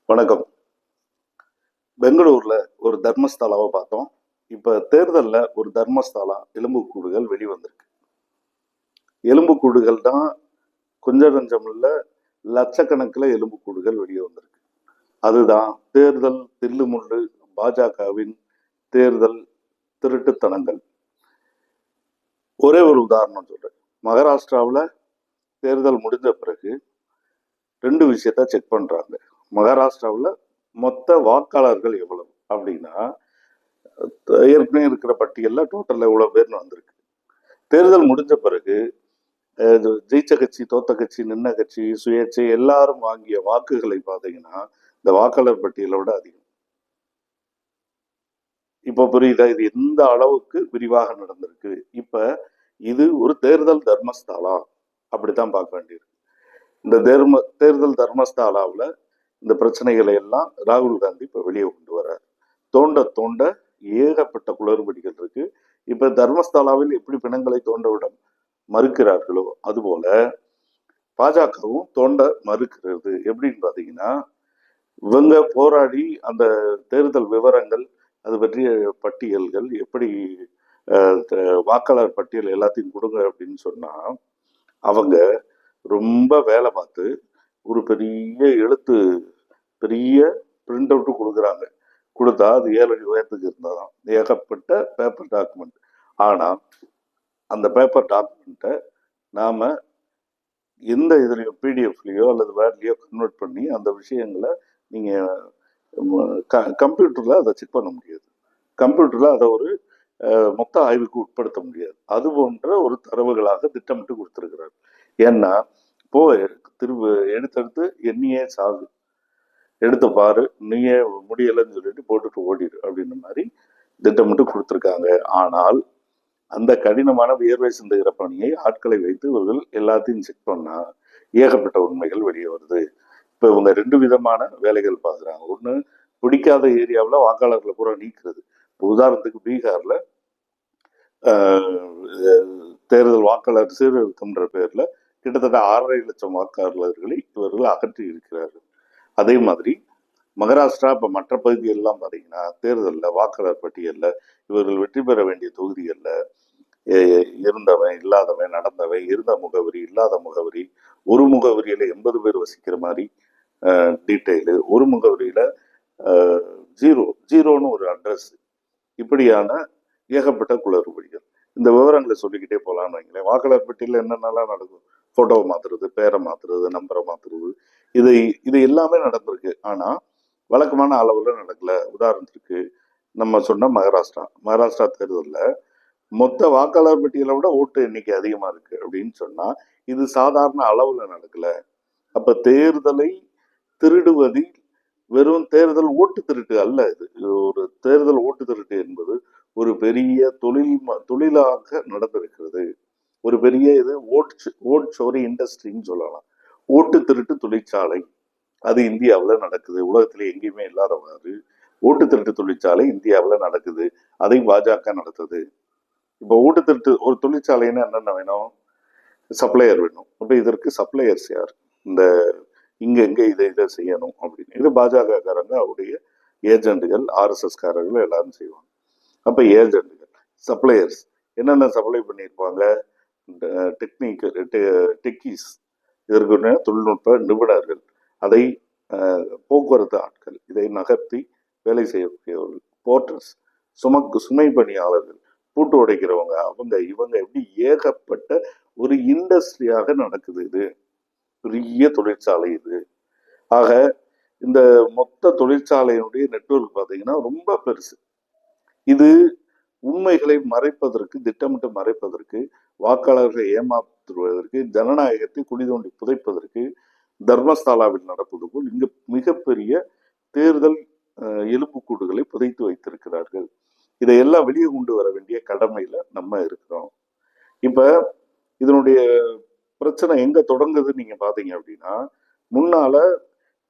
வணக்கம். பெங்களூர்ல ஒரு தர்மஸ்தலாவை பார்த்தோம். இப்ப தேர்தல்ல ஒரு தர்மஸ்தலா எலும்புக்கூடுகள் வெளிவந்திருக்கு. எலும்புக்கூடுகள் தான் கொஞ்சம் நஞ்சம் இல்ல, லட்சக்கணக்கில் எலும்புக்கூடுகள் வெளியே வந்திருக்கு. அதுதான் தேர்தல் தில்லுமுள்ளு, பாஜகவின் தேர்தல் திருட்டுத்தனங்கள். ஒரே ஒரு உதாரணம் சொல்றேன். மகாராஷ்டிராவில் தேர்தல் முடிஞ்ச பிறகு 2 விஷயத்த செக் பண்றாங்க. மகாராஷ்டிராவில் மொத்த வாக்காளர்கள் எவ்வளவு அப்படின்னா, ஏற்கனவே இருக்கிற பட்டியல்ல டோட்டல் எவ்வளவு பேர்னு வந்திருக்கு. தேர்தல் முடிஞ்ச பிறகு ஜெயிச்ச கட்சி, தோத்த கட்சி, நின்ன கட்சி, சுயேட்சை எல்லாரும் வாங்கிய வாக்குகளை பார்த்தீங்கன்னா இந்த வாக்காளர் பட்டியலை விட அதிகம். இப்ப புரியுதா இது எந்த அளவுக்கு விரிவாக நடந்திருக்கு. இப்ப இது ஒரு தேர்தல் தர்மஸ்தாலா அப்படித்தான் பார்க்க வேண்டியிருக்கு. இந்த தேர்தல் தர்மஸ்தாலாவில் இந்த பிரச்சனைகளை எல்லாம் ராகுல் காந்தி இப்ப வெளியே கொண்டு வர்றார். தோண்ட தோண்ட ஏகப்பட்ட குளறுபடிகள் இருக்கு. இப்ப தர்மஸ்தாலாவில் எப்படி பிணங்களை தோண்ட விட மறுக்கிறார்களோ அதுபோல பாஜகவும் தோண்ட மறுக்கிறது. எப்படின்னு பாத்தீங்கன்னா, இவங்க போராடி அந்த தேர்தல் விவரங்கள், அது பற்றிய பட்டியல்கள் எப்படி வாக்காளர் பட்டியல் எல்லாத்தையும் கொடுங்க அப்படின்னு சொன்னா அவங்க ரொம்ப வேலை பார்த்து ஒரு பெரிய எழுத்து, பெரிய பிரிண்ட் அவுட் கொடுக்குறாங்க. கொடுத்தா அது 7 அடி உயரத்துக்கு இருந்தாதான் ஏகப்பட்ட பேப்பர் டாக்குமெண்ட். ஆனா அந்த பேப்பர் டாக்குமெண்ட்டை நாம எந்த இதுலையும் பிடிஎஃப்லையோ அல்லது வேர்ட்லையோ கன்வெர்ட் பண்ணி அந்த விஷயங்களை நீங்க கம்ப்யூட்டர்ல அதை செக் பண்ண முடியாது. கம்ப்யூட்டர்ல அதை ஒரு மொத்த ஆய்வுக்கு உட்படுத்த முடியாது. அது போன்ற ஒரு தரவுகளாக திட்டமிட்டு கொடுத்திருக்கிறார். ஏன்னா இப்போ எடுத்தெடுத்து எண்ணியே சாகு, எடுத்த பாரு நீயே முடியலைன்னு சொல்லிட்டு போட்டுட்டு ஓடிடு அப்படின்ற மாதிரி திட்டமிட்டு கொடுத்துருக்காங்க. ஆனால் அந்த கடினமான வியர்வை சிந்துகிற பணியை ஆட்களை வைத்து இவர்கள் எல்லாத்தையும் செக் பண்ணா ஏகப்பட்ட உண்மைகள் வெளியே வருது. இப்ப இவங்க 2 விதமான வேலைகள் பார்க்குறாங்க. ஒண்ணு, பிடிக்காத ஏரியாவில் வாக்காளர்களை பூரா நீக்கிறது. உதாரணத்துக்கு பீகார்ல தேர்தல் வாக்காளர் சீர்திருத்தம்ன்ற பேர்ல கிட்டத்தட்ட 6.5 லட்சம் வாக்காளர்களை இவர்கள் அகற்றி இருக்கிறார்கள். அதே மாதிரி மகாராஷ்டிரா இப்ப மற்ற பகுதிகளெல்லாம் பார்த்தீங்கன்னா தேர்தலில் வாக்காளர் பட்டியலில் இவர்கள் வெற்றி பெற வேண்டிய தொகுதிகளில் இருந்தவன், இல்லாதவன், நடந்தவன், இருந்த முகவரி, இல்லாத முகவரி, ஒரு முகவரியில 80 பேர் வசிக்கிற மாதிரி டீட்டெயிலு, ஒரு முகவரியில ஜீரோன்னு ஒரு அட்ரஸ், இப்படியான ஏகப்பட்ட குளறுபடிகள். இந்த விவரங்களை சொல்லிக்கிட்டே போகலான்னு வைங்களேன். வாக்காளர் பட்டியலில் என்னென்னலாம் நடக்கும், போட்டோவை மாத்துறது, பேரை மாத்துறது, நம்பரை மாத்துறது, இது எல்லாமே நடந்திருக்கு. ஆனா வழக்கமான அளவுல நடக்கல. உதாரணத்துக்கு நம்ம சொன்ன மகாராஷ்டிரா தேர்தலில் மொத்த வாக்காளர் பட்டியலை விட ஓட்டு எண்ணிக்கை அதிகமா இருக்கு அப்படின்னு சொன்னா இது சாதாரண அளவுல நடக்கல. அப்ப தேர்தலை திருடுவதில் வெறும் தேர்தல் ஓட்டு திருட்டு அல்ல. இது ஒரு தேர்தல் ஓட்டு திருட்டு என்பது ஒரு பெரிய தொழிலாக நடந்திருக்கிறது. ஒரு பெரிய இது ஓட் சோரி இண்டஸ்ட்ரின்னு சொல்லலாம். ஓட்டு திருட்டு தொழிற்சாலை அது இந்தியாவில் நடக்குது. உலகத்துல எங்கேயுமே இல்லாதவாறு ஓட்டு திருட்டு தொழிற்சாலை இந்தியாவில் நடக்குது. அதை பாஜக நடத்துது. இப்போ ஓட்டு திருட்டு ஒரு தொழிற்சாலைன்னு என்னென்ன வேணும், சப்ளையர் வேணும். அப்ப இதற்கு சப்ளையர்ஸ் யார், இந்த இங்க இதை செய்யணும் அப்படின்னு இது பாஜக காரங்க அவருடைய ஏஜென்ட்டுகள், ஆர்எஸ்எஸ் காரர்கள் எல்லாரும் செய்வாங்க. அப்ப ஏஜென்ட்டுகள், சப்ளையர்ஸ் என்னென்ன சப்ளை பண்ணியிருப்பாங்க, டெக்கீஸ், இதற்கு தொழில்நுட்ப நிபுணர்கள், அதை போக்குவரத்து ஆட்கள், இதை நகர்த்தி வேலை செய்யக்கூடியவர்கள், போர்ட்டர்ஸ், சுமை பணியாளர்கள், பூட்டு உடைக்கிறவங்க, இவங்க எப்படி ஏகப்பட்ட ஒரு இண்டஸ்ட்ரியாக நடக்குது. இது பெரிய தொழிற்சாலை இது. ஆக இந்த மொத்த தொழிற்சாலையினுடைய நெட்வொர்க் பார்த்தீங்கன்னா ரொம்ப பெருசு. இது உண்மைகளை மறைப்பதற்கு, திட்டமிட்டு மறைப்பதற்கு, வாக்காளர்களை ஏமாற்றுவதற்கு, ஜனநாயகத்தை குழி தோண்டி புதைப்பதற்கு தர்மஸ்தாலாவில் நடப்பது போல் இங்கு மிகப்பெரிய தேர்தல் எலும்புக்கூடுகளை புதைத்து வைத்திருக்கிறார்கள். இதையெல்லாம் வெளியே கொண்டு வர வேண்டிய கடமையில நம்ம இருக்கிறோம். இப்ப இதனுடைய பிரச்சனை எங்க தொடங்குதுன்னு நீங்க பாத்தீங்க அப்படின்னா, முன்னால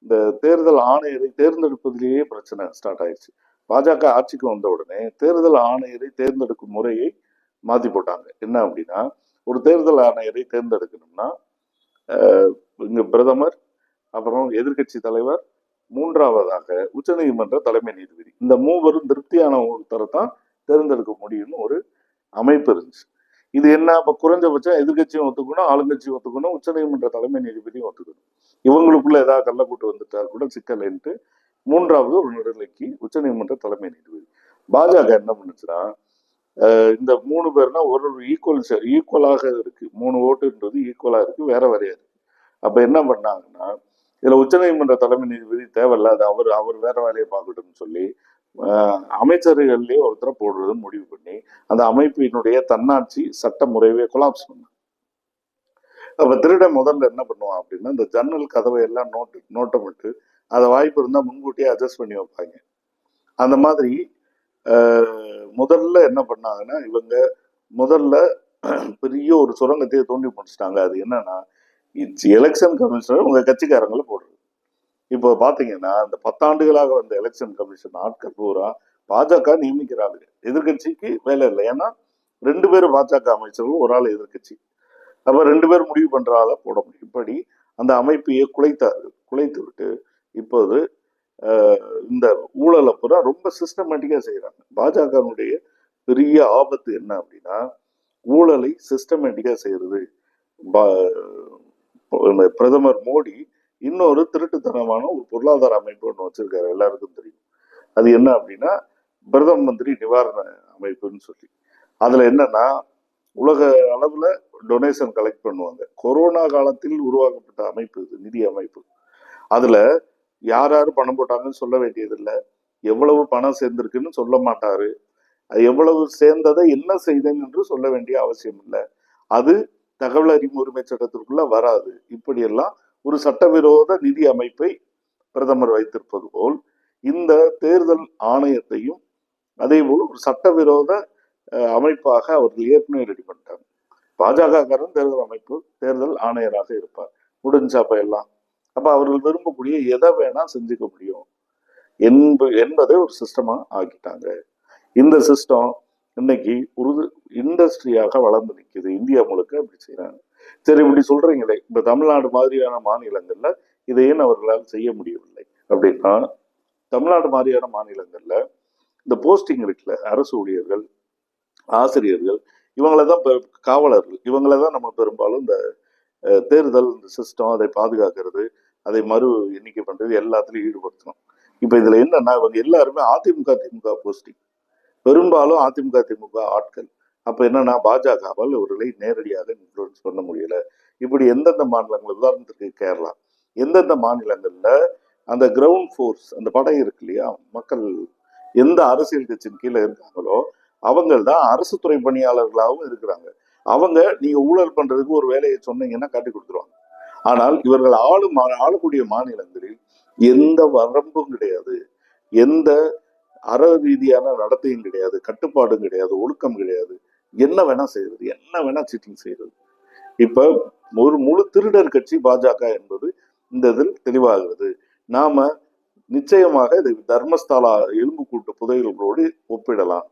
இந்த தேர்தல் ஆணையரை தேர்ந்தெடுப்பதிலேயே பிரச்சனை ஸ்டார்ட் ஆயிடுச்சு. பாஜக ஆட்சிக்கு வந்த உடனே தேர்தல் ஆணையரை தேர்ந்தெடுக்கும் முறையை மாத்தி போட்டாங்க. என்ன அப்படின்னா, ஒரு தேர்தல் ஆணையரை தேர்ந்தெடுக்கணும்னா இங்க பிரதமர், அப்புறம் எதிர்கட்சி தலைவர், மூன்றாவதாக உச்சநீதிமன்ற தலைமை நீதிபதி. இந்த மூவரும் திருப்தியான ஒருத்தரை தான் தேர்ந்தெடுக்க முடியும்னு ஒரு அமைப்பு இருந்துச்சு. இது என்ன, அப்ப குறைஞ்சபட்சம் எதிர்கட்சியும் ஒத்துக்கணும், ஆளுங்கட்சியும் ஒத்துக்கணும், உச்சநீதிமன்ற தலைமை நீதிபதியும் ஒத்துக்கணும். இவங்களுக்குள்ள ஏதாவது கள்ளக்கூட்டு வந்துட்டா கூட சிக்கல்ன்ட்டு மூன்றாவது ஒரு நடுநிலைக்கு உச்சநீதிமன்ற தலைமை நீதிபதி. பாஜக என்ன பண்ணுச்சுன்னா, இந்த 3 பேர்னா ஒரு ஈக்குவலாக இருக்கு, 3 ஓட்டுன்றது ஈக்குவலா இருக்கு, வேற வேறையா இருக்கு. அப்ப என்ன பண்ணாங்கன்னா, இதுல உச்சநீதிமன்ற தலைமை நீதிபதி தேவையில்லாத அவர் வேற வேலையை பார்க்கட்டும்னு சொல்லி அமைச்சர்கள்லயே ஒருத்தரை போடுறதுன்னு முடிவு பண்ணி அந்த அமைப்பினுடைய தன்னாட்சி சட்ட முறையே கொலாப்ஸ் பண்ண. அப்ப திருடன் முதல்ல என்ன பண்ணுவான் அப்படின்னா, இந்த ஜன்னல் கதவை எல்லாம் நோட்டமிட்டு அதை வாய்ப்பு இருந்தா முன்கூட்டியே அட்ஜஸ்ட் பண்ணி வைப்பாங்க. அந்த மாதிரி முதல்ல என்ன பண்ணாங்கன்னா, இவங்க முதல்ல பெரிய ஒரு சுரங்கத்தையே தோண்டி முடிச்சிட்டாங்க. அது என்னன்னா, எலெக்ஷன் கமிஷனர் உங்க கட்சிக்காரங்களை போடுறது. இப்போ பாத்தீங்கன்னா, இந்த 10 ஆண்டுகளாக வந்த எலெக்ஷன் கமிஷன் ஆட்கள் பூரா பாஜக நியமிக்கிறாங்க. எதிர்கட்சிக்கு வேலை இல்லை. ஏன்னா 2 பேரும் பாஜக அமைச்சர்கள், ஒரு ஆள் எதிர்கட்சி. அப்ப 2 பேர் முடிவு பண்ற ஆளை போட முடியும். இப்படி அந்த அமைப்பையே குலைத்து விட்டு இப்போது இந்த ஊழலை பூரா ரொம்ப சிஸ்டமேட்டிக்கா செய்யறாங்க. பாஜகனுடைய பெரிய ஆபத்து என்ன அப்படின்னா, ஊழலை சிஸ்டமேட்டிக்கா செய்யறது. பிரதமர் மோடி இன்னொரு திருட்டுத்தனமான ஒரு பொருளாதார அமைப்பு ஒன்று வச்சிருக்காரு, எல்லாருக்கும் தெரியும். அது என்ன அப்படின்னா, பிரதம மந்திரி நிவாரண அமைப்புன்னு சொல்லி. அதுல என்னன்னா, உலக அளவுல டொனேஷன் கலெக்ட் பண்ணுவாங்க. கொரோனா காலத்தில் உருவாக்கப்பட்ட அமைப்பு இது, நிதி அமைப்பு. அதுல யார் யாரு பணம் போட்டாங்கன்னு சொல்ல வேண்டியதில்லை, எவ்வளவு பணம் சேர்ந்திருக்குன்னு சொல்ல மாட்டாரு, எவ்வளவு சேர்ந்ததை என்ன செய்தேன் என்று சொல்ல வேண்டிய அவசியம் இல்லை, அது தகவல் அறிவு உரிமை சட்டத்திற்குள்ள வராது. இப்படியெல்லாம் ஒரு சட்டவிரோத நிதி அமைப்பை பிரதமர் வைத்திருப்பது போல் இந்த தேர்தல் ஆணையத்தையும் அதே போல் ஒரு சட்டவிரோத அமைப்பாக அவர்கள் ஏற்கனவே ரெடி பண்ணிட்டாங்க. பாஜகக்காரன் தேர்தல் அமைப்பு தேர்தல் ஆணையராக இருப்பார், முடிஞ்சப்ப எல்லாம். அப்ப அவர்கள் விரும்பக்கூடிய எதை வேணா செஞ்சுக்க முடியும் என்பதை ஒரு சிஸ்டமா ஆக்கிட்டாங்க. இந்த சிஸ்டம் இன்னைக்கு ஒரு இண்டஸ்ட்ரியாக வளர்ந்து நிற்குது. இந்தியா முழுக்க அப்படி செய்யறாங்க. சரி, இப்படி சொல்றீங்களே, இப்ப தமிழ்நாடு மாதிரியான மாநிலங்கள்ல இதை ஏன் அவர்களால் செய்ய முடியவில்லை அப்படின்னா, தமிழ்நாடு மாதிரியான மாநிலங்கள்ல இந்த போஸ்டிங் இருக்குல்ல, அரசு ஊழியர்கள், ஆசிரியர்கள், இவங்களதான் காவலர்கள், இவங்களதான் நம்ம பெரும்பாலும் இந்த தேர்தல் சிஸ்டம் அதை பாதுகாக்கிறது, அதை மறு எண்ணிக்கை பண்றது எல்லாத்துலயும் ஈடுபடுத்தணும். இப்ப இதுல என்னன்னா, இவங்க எல்லாருமே அதிமுக திமுக போஸ்டிங், பெரும்பாலும் அதிமுக திமுக ஆட்கள். அப்ப என்னன்னா, பாஜகவால் இவர்களை நேரடியாக இன்ஃப்ளூயன்ஸ் பண்ண முடியல. இப்படி எந்தெந்த மாநிலங்கள், உதாரணத்துக்கு கேரளா, எந்தெந்த மாநிலங்கள்ல அந்த கிரவுண்ட் ஃபோர்ஸ், அந்த படை இருக்கு இல்லையா, மக்கள் எந்த அரசியல் கட்சியின் கீழே இருக்காங்களோ அவங்க தான் அரசு துறை பணியாளர்களாகவும் இருக்கிறாங்க. அவங்க நீங்க ஊழல் பண்றதுக்கு ஒரு வேலையை சொன்னீங்கன்னா காட்டி கொடுத்துருவாங்க. ஆனால் இவர்கள் ஆளக்கூடிய மாநிலங்களில் எந்த வரம்பும் கிடையாது, எந்த அற ரீதியான நடத்தையும் கிடையாது, கட்டுப்பாடும் கிடையாது, ஒழுக்கம் கிடையாது. என்ன வேணா செய்யறது, என்ன வேணா சீட்டிங் செய்யறது. இப்ப ஒரு முழு திருடர் கட்சி பாஜக என்பது இந்த இதில் தெளிவாகிறது. நாம நிச்சயமாக இதை தர்மஸ்தாலா எலும்புக்கூட்டு புதையல்களோடு ஒப்பிடலாம்.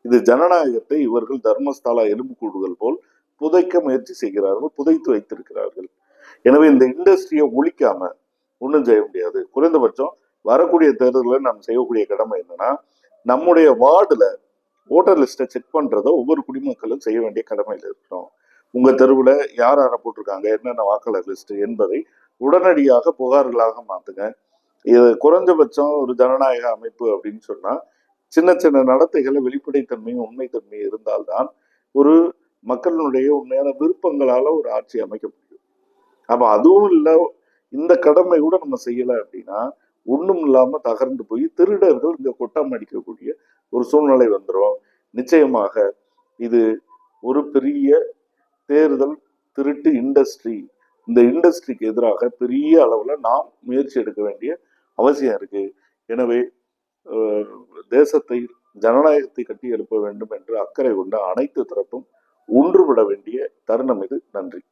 இது ஜனநாயகத்தை இவர்கள் தர்மஸ்தாலா எலும்புக்கூடுகள் போல் புதைக்க முயற்சி செய்கிறார்கள், புதைத்து வைத்திருக்கிறார்கள். எனவே இந்த இண்டஸ்ட்ரியை ஒழிக்காம ஒன்றும் செய்ய முடியாது. குறைந்தபட்சம் வரக்கூடிய தேர்தலில் நாம் செய்யக்கூடிய கடமை என்னன்னா, நம்முடைய வார்டுல ஓட்டர் லிஸ்ட்டை செக் பண்றதை ஒவ்வொரு குடிமக்களும் செய்ய வேண்டிய கடமையில் இருக்கிறோம். உங்க தெருவில் யார் யாரை போட்டிருக்காங்க, என்னென்ன வாக்காளர் லிஸ்ட் என்பதை உடனடியாக புகார்களாக மாத்துங்க. இது குறைஞ்சபட்சம் ஒரு ஜனநாயக அமைப்பு அப்படின்னு சொன்னா, சின்ன சின்ன நடத்தைகளை வெளிப்படைத்தன்மையும் உண்மைத்தன்மையும் இருந்தால்தான் ஒரு மக்களுடைய உண்மையான விருப்பங்களால ஒரு ஆட்சி அமைக்க முடியும். அப்ப அதுவும் இல்லை, இந்த கடமை கூட நம்ம செய்யலை அப்படின்னா ஒண்ணும் இல்லாம தகர்ந்து போய் திருடர்கள் இங்க கொட்டம் அடிக்கக்கூடிய ஒரு சூழ்நிலை வந்துடும். நிச்சயமாக இது ஒரு பெரிய தேர்தல் திருட்டு இண்டஸ்ட்ரி. இந்த இண்டஸ்ட்ரிக்கு எதிராக பெரிய அளவுல நாம் முயற்சி எடுக்க வேண்டிய அவசியம் இருக்கு. எனவே தேசத்தை, ஜனநாயகத்தை கட்டி எழுப்ப வேண்டும் என்று அக்கறை கொண்ட அனைத்து தரப்பும் ஒன்றுபட வேண்டிய தருணம் இது. நன்றி.